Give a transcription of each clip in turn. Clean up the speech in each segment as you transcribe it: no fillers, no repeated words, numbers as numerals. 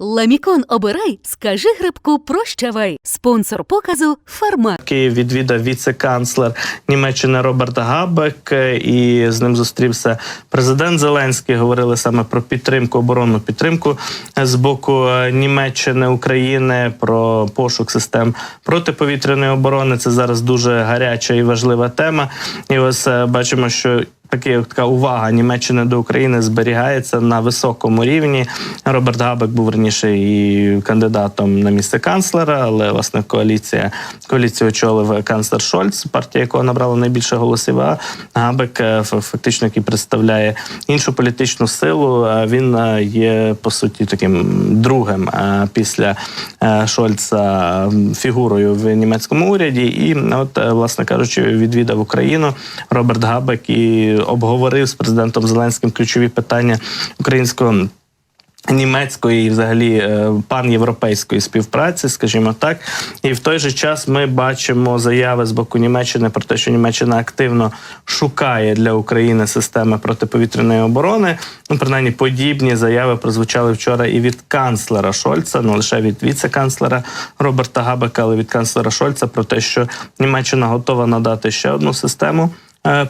Ламікон обирай, скажи грибку прощавай. Спонсор показу «Фармак». Київ відвідав віце-канцлер Німеччини Роберт Габек, і з ним зустрівся президент Зеленський. Говорили саме про підтримку, оборонну підтримку з боку Німеччини, України, про пошук систем протиповітряної оборони. Це зараз дуже гаряча і важлива тема. І ось бачимо, що така увага Німеччини до України зберігається на високому рівні. Роберт Габек був раніше і кандидатом на місце канцлера, але, власне, коаліцію очолив канцлер Шольц, партія якого набрала найбільше голосів, а Габек, фактично, який представляє іншу політичну силу, він є, по суті, таким другим після Шольца фігурою в німецькому уряді. І, от, власне кажучи, відвідав Україну Роберт Габек і обговорив з президентом Зеленським ключові питання українсько-німецької і взагалі панєвропейської співпраці, скажімо так. І в той же час ми бачимо заяви з боку Німеччини про те, що Німеччина активно шукає для України системи протиповітряної оборони. Ну, принаймні, подібні заяви прозвучали вчора і від канцлера Шольца, не лише від віце-канцлера Роберта Габека, але від канцлера Шольца про те, що Німеччина готова надати ще одну систему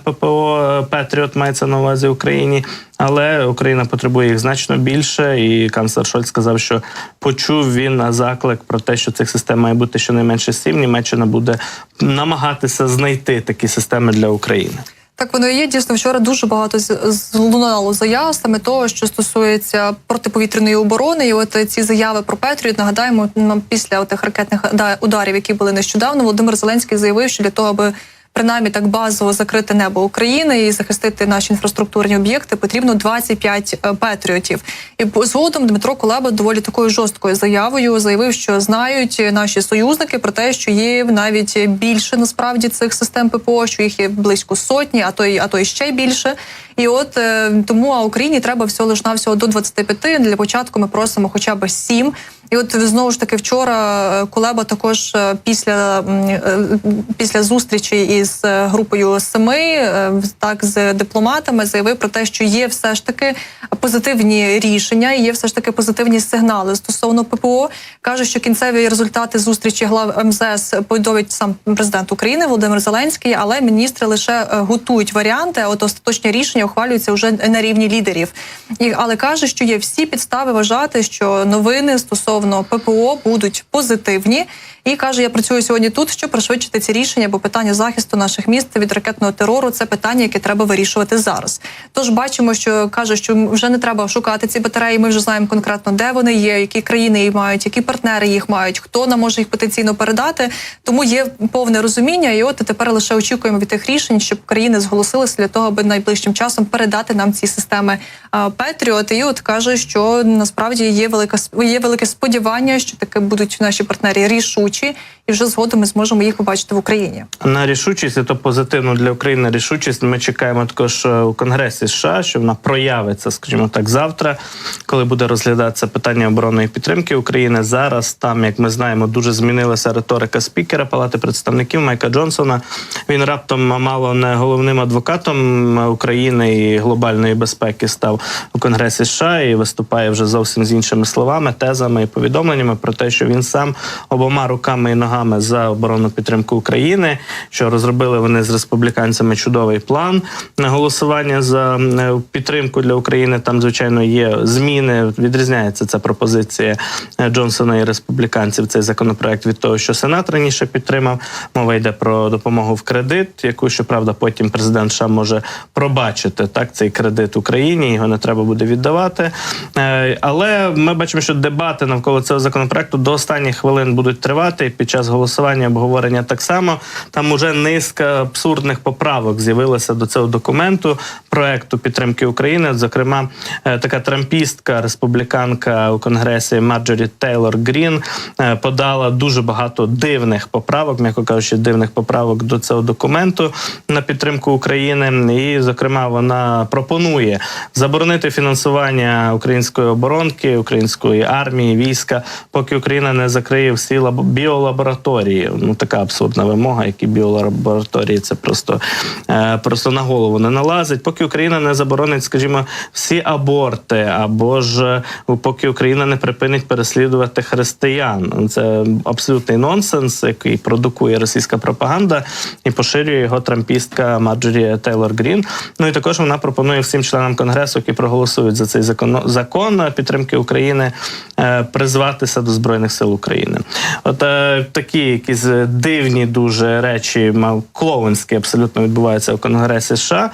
ППО «Петріот», мається на увазі Україні, але Україна потребує їх значно більше, і канцлер Шольц сказав, що почув він заклик про те, що цих систем має бути щонайменше 7, Німеччина буде намагатися знайти такі системи для України. Так воно і є. Дійсно, вчора дуже багато злунало заяв саме того, що стосується протиповітряної оборони. І от ці заяви про Петріот, нагадаємо, нам після тих ракетних ударів, які були нещодавно, Володимир Зеленський заявив, що для того, аби принаймні так базово закрити небо України і захистити наші інфраструктурні об'єкти, потрібно 25 Петріотів. І згодом Дмитро Кулеба доволі такою жорсткою заявою заявив, що знають наші союзники про те, що є навіть більше насправді цих систем ППО, що їх є близько сотні, а то і ще більше. І от тому Україні треба всього лиш навсього до 25. Для початку ми просимо хоча б 7. І от знову ж таки вчора Кулеба також після зустрічі із групою 7, так, з дипломатами, заявив про те, що є все ж таки позитивні рішення, є все ж таки позитивні сигнали стосовно ППО. Каже, що кінцеві результати зустрічі глав МЗС повідомить сам президент України Володимир Зеленський, але міністри лише готують варіанти, а от остаточні рішення ухвалюються вже на рівні лідерів. Але каже, що є всі підстави вважати, що новини стосовно ППО будуть позитивні. І каже, я працюю сьогодні тут, щоб пришвидшити ці рішення, бо питання захисту наших міст від ракетного терору – це питання, яке треба вирішувати зараз. Тож бачимо, що каже, що вже не треба шукати ці батареї, ми вже знаємо конкретно, де вони є, які країни їх мають, які партнери їх мають, хто нам може їх потенційно передати. Тому є повне розуміння, і от тепер лише очікуємо від тих рішень, щоб країни зголосилися для того, аби найближчим часом передати нам ці системи Петріот. І от каже, що насправді є велике сподівання, що таки будуть наші партнери рішучі, і вже згодом ми зможемо їх побачити в Україні. На рішучість, і то позитивно для України рішучість, ми чекаємо також у Конгресі США, що вона проявиться, скажімо так, завтра, коли буде розглядатися питання оборонної підтримки України. Зараз там, як ми знаємо, дуже змінилася риторика спікера Палати представників Майка Джонсона. Він раптом мало не головним адвокатом України і глобальної безпеки став у Конгресі США і виступає вже зовсім з іншими словами, тезами і повідомленнями про те, що він сам обома руками і ногами за оборонну підтримку України, що розробили вони з республіканцями чудовий план на голосування за підтримку для України. Там, звичайно, є зміни, відрізняється ця пропозиція Джонсона і республіканців, цей законопроект, від того, що Сенат раніше підтримав. Мова йде про допомогу в кредит, яку, щоправда, потім президент США може пробачити, так, цей кредит Україні, його не треба буде віддавати. Але ми бачимо, що дебати навколо цього законопроекту до останніх хвилин будуть тривати, і під час голосування, обговорення так само. Там уже низка абсурдних поправок з'явилася до цього документу, проекту підтримки України. Зокрема, така трампістка, республіканка у Конгресі Марджорі Тейлор Грін подала дуже багато дивних поправок, м'яко кажучи, дивних поправок до цього документу на підтримку України. І, зокрема, вона пропонує заборонити фінансування української оборонки, української армії, війська, поки Україна не закриє всі біолабораторії. Ну, така абсурдна вимога, які біолабораторії, це просто на голову не налазить. Поки Україна не заборонить, скажімо, всі аборти, або ж поки Україна не припинить переслідувати християн. Це абсолютний нонсенс, який продукує російська пропаганда і поширює його трампістка Марджорі Тейлор Грін. Ну і також вона пропонує всім членам Конгресу, які проголосують за цей закон підтримки України, призватися до Збройних сил України. От такі якісь дивні дуже речі, клоунські абсолютно відбуваються у Конгресі США.